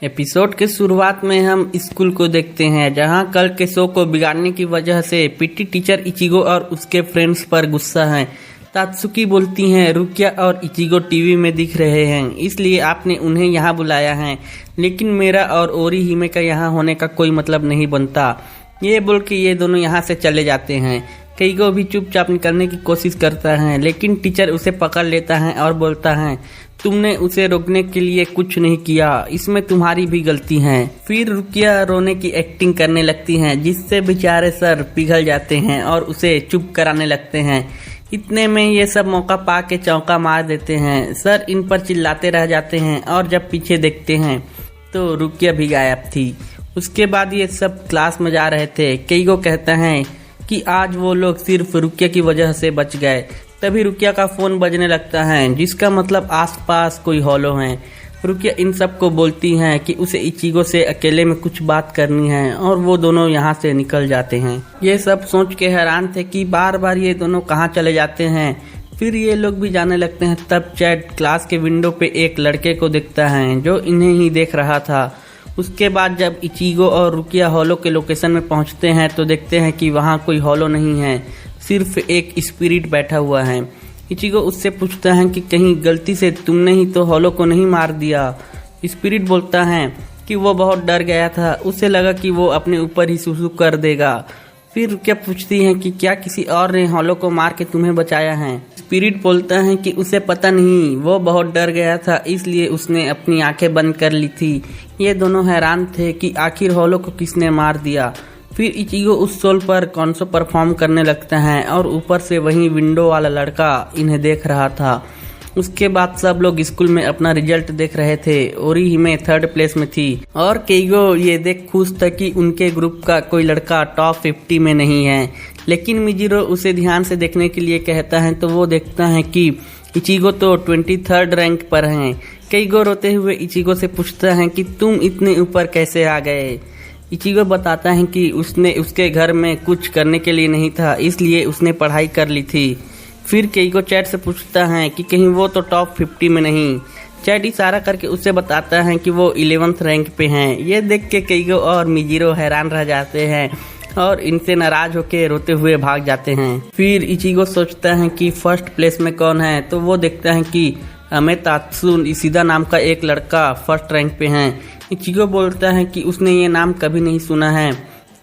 Episode के शुरुआत में हम स्कूल को देखते हैं, जहां कल के शो को बिगाड़ने की वजह से पीटी टीचर इचिगो और उसके फ्रेंड्स पर गुस्सा है। तात्सुकी बोलती हैं रुकिया और इचिगो टीवी में दिख रहे हैं, इसलिए आपने उन्हें यहाँ बुलाया है, लेकिन मेरा और ओरी हिमे का यहाँ होने का कोई मतलब नहीं बनता। ये बोल के ये दोनों यहाँ से चले जाते हैं। केइगो भी चुपचाप निकलने की कोशिश करता है, लेकिन टीचर उसे पकड़ लेता है और बोलता है तुमने उसे रोकने के लिए कुछ नहीं किया, इसमें तुम्हारी भी गलती है। फिर रुकिया रोने की एक्टिंग करने लगती हैं, जिससे बेचारे सर पिघल जाते हैं और उसे चुप कराने लगते हैं। इतने में ये सब मौका पा के चौका मार देते हैं। सर इन पर चिल्लाते रह जाते हैं और जब पीछे देखते हैं तो रुकिया भी गायब थी। उसके बाद ये सब क्लास में जा रहे थे। केइगो कहता है कि आज वो लोग सिर्फ रुकिया की वजह से बच गए। तभी रुकिया का फोन बजने लगता है, जिसका मतलब आसपास कोई हॉलो है। रुकिया इन सबको बोलती हैं कि उसे इचिगो से अकेले में कुछ बात करनी है और वो दोनों यहाँ से निकल जाते हैं। ये सब सोच के हैरान थे कि बार बार ये दोनों कहाँ चले जाते हैं। फिर ये लोग भी जाने लगते हैं। तब चैड क्लास के विंडो पे एक लड़के को देखता है जो इन्हें ही देख रहा था। उसके बाद जब इचिगो और रुकिया हॉलो के लोकेशन में पहुंचते हैं तो देखते हैं कि वहाँ कोई हॉलो नहीं है, सिर्फ एक स्पिरिट बैठा हुआ है। इचिगो उससे पूछता है कि कहीं गलती से तुमने ही तो हॉलो को नहीं मार दिया। स्पिरिट बोलता है कि वो बहुत डर गया था, उसे लगा कि वो अपने ऊपर ही सुसु कर देगा। फिर रुकिया पूछती है कि क्या किसी और ने हॉलो को मार के तुम्हें बचाया है। स्पिरिट बोलता है कि उसे पता नहीं, वो बहुत डर गया था इसलिए उसने अपनी आंखें बंद कर ली थी। ये दोनों हैरान थे कि आखिर हॉलो को किसने मार दिया। फिर इचिगो उस सोल पर कॉन्सो परफॉर्म करने लगता है और ऊपर से वही विंडो वाला लड़का इन्हें देख रहा था। उसके बाद सब लोग स्कूल में अपना रिजल्ट देख रहे थे। ओरी हिमे 3rd प्लेस में थी और केइगो ये देख खुश था कि उनके ग्रुप का कोई लड़का टॉप 50 में नहीं है। लेकिन मिजिरो उसे ध्यान से देखने के लिए कहता है तो वो देखता है कि इचिगो तो 23rd रैंक पर हैं। केइगो रोते हुए इचिगो से पूछता है कि तुम इतने ऊपर कैसे आ गए। इचिगो बताता है कि उसने उसके घर में कुछ करने के लिए नहीं था, इसलिए उसने पढ़ाई कर ली थी। फिर केइगो चैट से पूछता है कि कहीं वो तो टॉप 50 में नहीं। चैट इशारा करके उसे बताता है कि वो 11th रैंक पे हैं। ये देख के केइगो और मिजिरो हैरान रह जाते हैं और इनसे नाराज होके रोते हुए भाग जाते हैं। फिर इचिगो सोचता है कि 1st प्लेस में कौन है, तो वो देखता है कि अमेतात्सु इशिदा नाम का एक लड़का 1st रैंक पे है। इचिगो बोलता है कि उसने ये नाम कभी नहीं सुना है,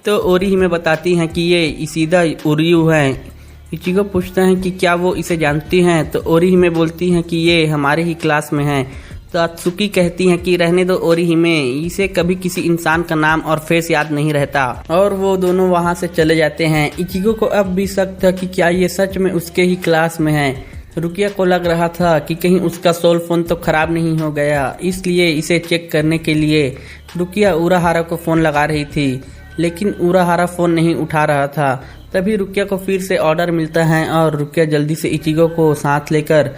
तो ओरी हिमे बताती हैं कि ये इशिदा उरियू है। इचिगो पूछता है कि क्या वो इसे जानती हैं, तो ओरी हिमे बोलती हैं कि ये हमारे ही क्लास में है। तो तात्सुकी कहती हैं कि रहने दो ओरी हिमे, इसे कभी किसी इंसान का नाम और फेस याद नहीं रहता। और वो दोनों वहाँ से चले जाते हैं। इचिगो को अब भी शक था कि क्या ये सच में उसके ही क्लास में है। रुकिया को लग रहा था कि कहीं उसका सोल फोन तो खराब नहीं हो गया, इसलिए इसे चेक करने के लिए रुकिया उराहारा को फोन लगा रही थी, लेकिन उराहारा फोन नहीं उठा रहा था। तभी रुकिया को फिर से ऑर्डर मिलता है और रुकिया जल्दी से इचिगो को साथ लेकर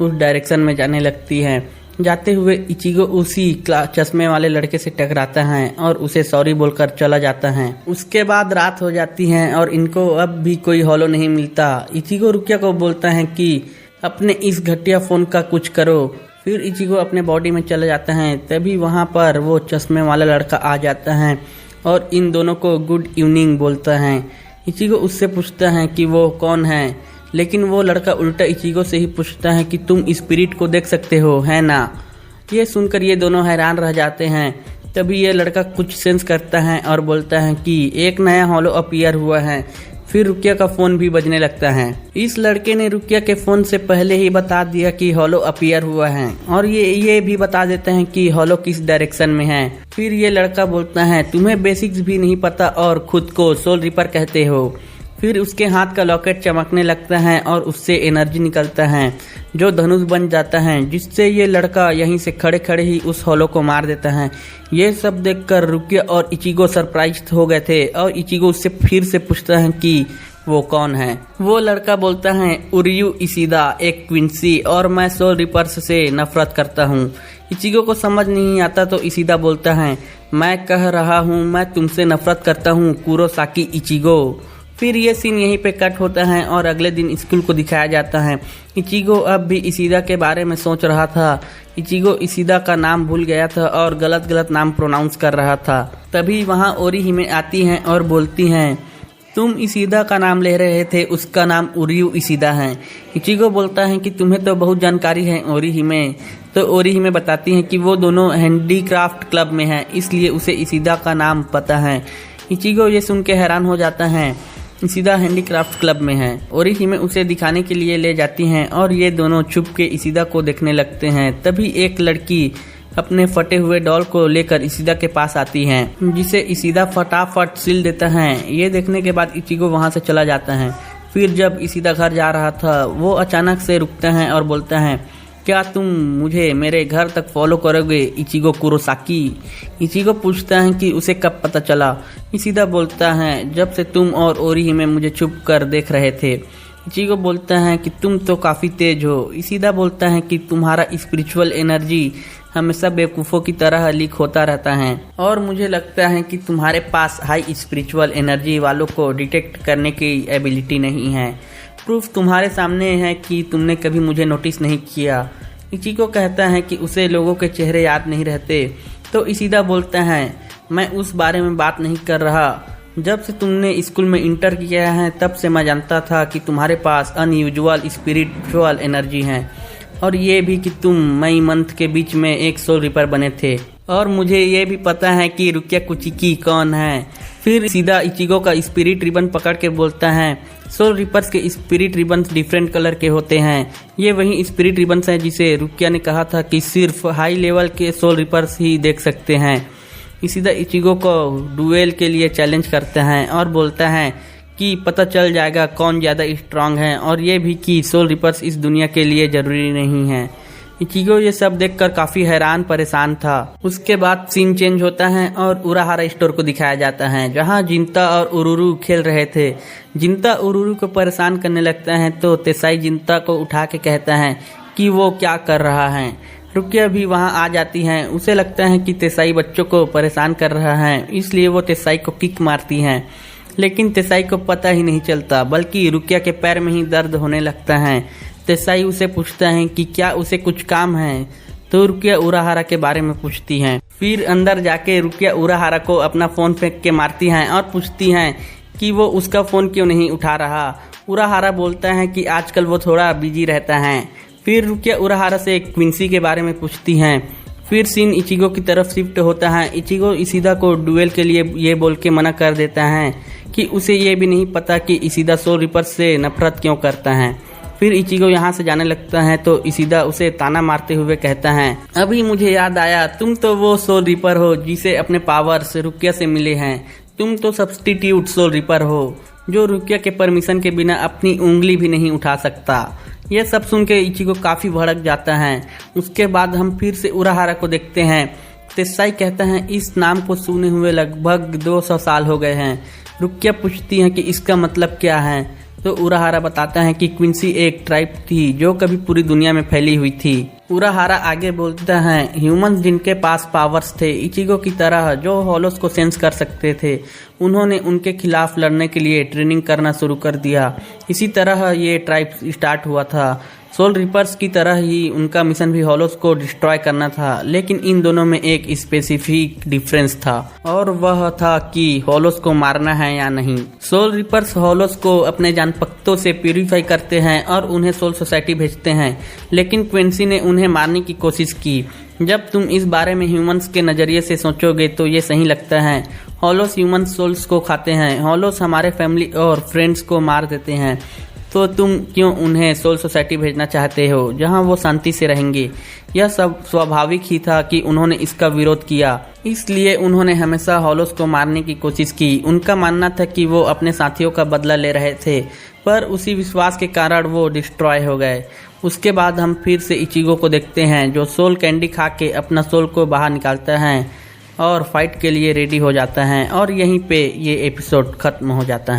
उस डायरेक्शन में जाने लगती है। जाते हुए इचिगो उसी चश्मे वाले लड़के से टकराता है और उसे सॉरी बोलकर चला जाता है। उसके बाद रात हो जाती है और इनको अब भी कोई हॉलो नहीं मिलता। इचिगो रुकिया को बोलता है कि अपने इस घटिया फोन का कुछ करो। फिर इचिगो अपने बॉडी में चला जाता है। तभी वहाँ पर वो चश्मे वाला लड़का आ जाता है और इन दोनों को गुड इवनिंग बोलता है। इचिगो उससे पूछता है कि वो कौन है, लेकिन वो लड़का उल्टा इचिगो से ही पूछता है कि तुम स्पिरिट को देख सकते हो, है ना। ये सुनकर ये दोनों हैरान रह जाते हैं। तभी ये लड़का कुछ सेंस करता है और बोलता है कि एक नया हॉलो अपीयर हुआ है। फिर रुकिया का फोन भी बजने लगता है। इस लड़के ने रुकिया के फोन से पहले ही बता दिया कि हॉलो अपीयर हुआ है और ये भी बता देते हैं कि हॉलो किस डायरेक्शन में है। फिर ये लड़का बोलता है तुम्हें बेसिक्स भी नहीं पता और खुद को सोल रिपर कहते हो। फिर उसके हाथ का लॉकेट चमकने लगता है और उससे एनर्जी निकलता है जो धनुष बन जाता है, जिससे ये लड़का यहीं से खड़े खड़े ही उस हॉलो को मार देता है। ये सब देखकर रुकिया और इचिगो सरप्राइज हो गए थे और इचिगो उससे फिर से पूछता है कि वो कौन है। वो लड़का बोलता है उरियू इशिदा, एक क्विंसी, और मैं सोल रिपर्स से नफरत करता हूँ। इचिगो को समझ नहीं आता तो इशिदा बोलता है मैं कह रहा हूँ मैं तुमसे नफरत करता हूँ कुरोसाकी इचिगो। फिर ये सीन यहीं पे कट होता है और अगले दिन स्कूल को दिखाया जाता है। इचिगो अब भी इशिदा के बारे में सोच रहा था। इचिगो इशिदा का नाम भूल गया था और गलत गलत नाम प्रोनाउंस कर रहा था। तभी वहाँ ओरिहिमे आती हैं और बोलती हैं, तुम इशिदा का नाम ले रहे थे, उसका नाम उरियू इशिदा है। इचिगो बोलता है कि तुम्हें तो बहुत जानकारी है ओरिहिमे। तो ओरिहिमे बताती हैं कि वो दोनों हैंडीक्राफ्ट क्लब में हैं, इसलिए उसे इशिदा का नाम पता है। इचिगो ये सुन के हैरान हो जाता है। इशिदा हैंडीक्राफ्ट क्लब में है। ओरिहिमे उसे दिखाने के लिए ले जाती हैं और ये दोनों छुप के इशिदा को देखने लगते हैं। तभी एक लड़की अपने फटे हुए डॉल को लेकर इशिदा के पास आती है, जिसे इशिदा फटाफट सिल देता है। ये देखने के बाद इचिगो वहाँ से चला जाता है। फिर जब इशिदा घर जा रहा था, वो अचानक से रुकता है और बोलता है, क्या तुम मुझे मेरे घर तक फॉलो करोगे इचिगो कुरोसाकी? इचिगो पूछता है कि उसे कब पता चला। इशिदा बोलता है, जब से तुम और ओरिहिमे मुझे छुप कर देख रहे थे। इचिगो बोलता है कि तुम तो काफ़ी तेज हो। इशिदा बोलता है कि तुम्हारा स्पिरिचुअल एनर्जी हमेशा बेवकूफ़ों की तरह लीक होता रहता है और मुझे लगता है कि तुम्हारे पास हाई स्पिरिचुअल एनर्जी वालों को डिटेक्ट करने की एबिलिटी नहीं है। प्रूफ तुम्हारे सामने है कि तुमने कभी मुझे नोटिस नहीं किया। इचिगो कहता है कि उसे लोगों के चेहरे याद नहीं रहते। तो इशिदा बोलता है, मैं उस बारे में बात नहीं कर रहा। जब से तुमने स्कूल में इंटर किया है तब से मैं जानता था कि तुम्हारे पास अनयूजुअल स्पिरिचुअल एनर्जी है, और ये भी कि तुम मई मंथ के बीच में एक सोल रिपर बने थे, और मुझे ये भी पता है कि रुकिया कुचिकी कौन है। फिर सीधा इचिगो का स्पिरिट रिबन पकड़ के बोलता है, सोल रिपर्स के स्पिरिट रिबन्स डिफरेंट कलर के होते हैं। ये वही स्पिरिट रिबन्स हैं जिसे रुकिया ने कहा था कि सिर्फ हाई लेवल के सोल रिपर्स ही देख सकते हैं। इशिदा इचिगो को डुएल के लिए चैलेंज करते हैं और बोलता है कि पता चल जाएगा कौन ज़्यादा स्ट्रांग है, और ये भी कि सोल रिपर्स इस दुनिया के लिए ज़रूरी नहीं है। इचिगो ये सब देखकर काफ़ी हैरान परेशान था। उसके बाद सीन चेंज होता है और उराहारा स्टोर को दिखाया जाता है, जहाँ जिंता और उरुरु खेल रहे थे। जिंता उरुरु को परेशान करने लगता है तो तेसाई जिंता को उठा के कहता है कि वो क्या कर रहा है। रुकिया भी वहाँ आ जाती है। उसे लगता है कि तेसाई बच्चों को परेशान कर रहा है, इसलिए वो तेसाई को किक मारती है, लेकिन तेसाई को पता ही नहीं चलता, बल्कि रुकिया के पैर में ही दर्द होने लगता है। तेसाई उसे पूछता है कि क्या उसे कुछ काम है, तो रुकिया उराहारा के बारे में पूछती है। फिर अंदर जाके रुकिया उराहारा को अपना फ़ोन फेंक के मारती हैं और पूछती हैं कि वो उसका फ़ोन क्यों नहीं उठा रहा। उराहारा बोलता है कि आजकल वो थोड़ा बिजी रहता है। फिर रुकिया उराहारा से क्विंसी के बारे में पूछती हैं। फिर सीन इचिगो की तरफ शिफ्ट होता है। इचिगो इशिदा को डुएल के लिए ये बोल के मना कर देता है कि उसे ये भी नहीं पता कि इशिदा सोल रिपर से नफरत क्यों करता है। फिर इचिगो यहाँ से जाने लगता है तो इशिदा उसे ताना मारते हुए कहता है, अभी मुझे याद आया, तुम तो वो सोल रिपर हो जिसे अपने पावर्स रुकिया से मिले हैं। तुम तो सब्स्टिट्यूट सोल रिपर हो जो रुकिया के परमिशन के बिना अपनी उंगली भी नहीं उठा सकता। यह सब सुन के इचिगो काफ़ी भड़क जाता है। उसके बाद हम फिर से उराहारा को देखते हैं। तेसाई कहता है, इस नाम को सुने हुए लगभग 200 साल हो गए हैं। रुकिया पूछती है कि इसका मतलब क्या है, तो उराहारा बताता है कि क्विंसी एक ट्राइब थी जो कभी पूरी दुनिया में फैली हुई थी। उराहारा आगे बोलता है, ह्यूमंस जिनके पास पावर्स थे इचिगो की तरह, जो हॉलोस को सेंस कर सकते थे, उन्होंने उनके खिलाफ लड़ने के लिए ट्रेनिंग करना शुरू कर दिया। इसी तरह ये ट्राइब स्टार्ट हुआ था। सोल रिपर्स की तरह ही उनका मिशन भी हॉलोस को डिस्ट्रॉय करना था, लेकिन इन दोनों में एक स्पेसिफिक डिफरेंस था, और वह था कि हॉलोस को मारना है या नहीं। सोल रिपर्स हॉलोस को अपने जानपख्तों से प्यूरिफाई करते हैं और उन्हें सोल सोसाइटी भेजते हैं, लेकिन क्विंसी ने उन्हें मारने की कोशिश की। जब तुम इस बारे में ह्यूमंस के नज़रिए से सोचोगे तो ये सही लगता है। हॉलोस ह्यूमंस सोल्स को खाते हैं, हॉलोस हमारे फैमिली और फ्रेंड्स को मार देते हैं, तो तुम क्यों उन्हें सोल सोसाइटी भेजना चाहते हो जहां वो शांति से रहेंगे। यह सब स्वाभाविक ही था कि उन्होंने इसका विरोध किया, इसलिए उन्होंने हमेशा हॉलोस को मारने की कोशिश की। उनका मानना था कि वो अपने साथियों का बदला ले रहे थे, पर उसी विश्वास के कारण वो डिस्ट्रॉय हो गए। उसके बाद हम फिर से इचिगो को देखते हैं, जो सोल कैंडी खा के अपना सोल को बाहर निकालता है और फाइट के लिए रेडी हो जाता है, और यहीं पे ये एपिसोड खत्म हो जाता है।